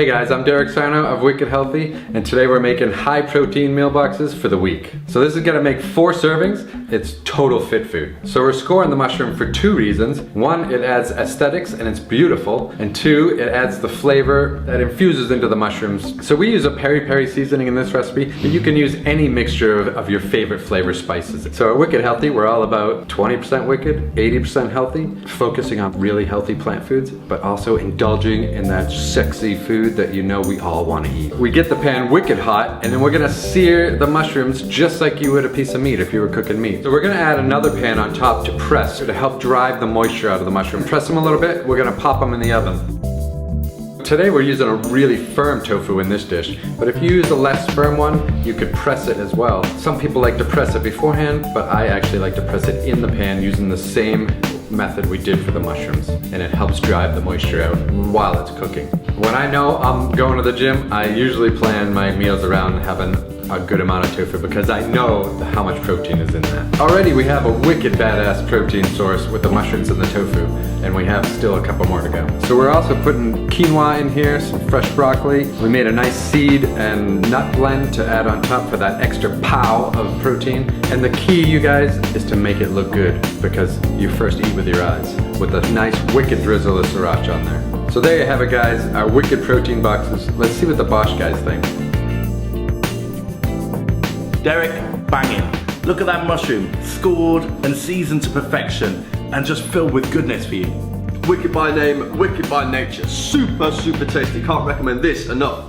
Hey guys, I'm Derek Sarno of Wicked Healthy, and today we're making high protein meal boxes for the week. So this is gonna make 4 servings. It's total fit food. So we're scoring the mushroom for 2 reasons. 1, it adds aesthetics and it's beautiful. And 2, it adds the flavor that infuses into the mushrooms. So we use a Peri Peri seasoning in this recipe, but you can use any mixture of your favorite flavor spices. So at Wicked Healthy, we're all about 20% wicked, 80% healthy, focusing on really healthy plant foods, but also indulging in that sexy food that you know we all want to eat. We get the pan wicked hot, and then we're gonna sear the mushrooms just like you would a piece of meat if you were cooking meat. So we're gonna add another pan on top to press, to help drive the moisture out of the mushroom. Press them a little bit, we're gonna pop them in the oven. Today we're using a really firm tofu in this dish, but if you use a less firm one, you could press it as well. Some people like to press it beforehand, but I actually like to press it in the pan using the same method we did for the mushrooms, and it helps drive the moisture out while it's cooking. When I know I'm going to the gym, I usually plan my meals around having a good amount of tofu because I know how much protein is in that. Already we have a wicked badass protein source with the mushrooms and the tofu, and we have still a couple more to go. So we're also putting quinoa in here, some fresh broccoli. We made a nice seed and nut blend to add on top for that extra pow of protein. And the key, you guys, is to make it look good because you first eat with your eyes, with a nice wicked drizzle of Sriracha on there. So there you have it, guys, our wicked protein boxes. Let's see what the BOSH guys think. Derek, banging. Look at that mushroom, scored and seasoned to perfection and just filled with goodness for you. Wicked by name, wicked by nature. Super tasty. Can't recommend this enough.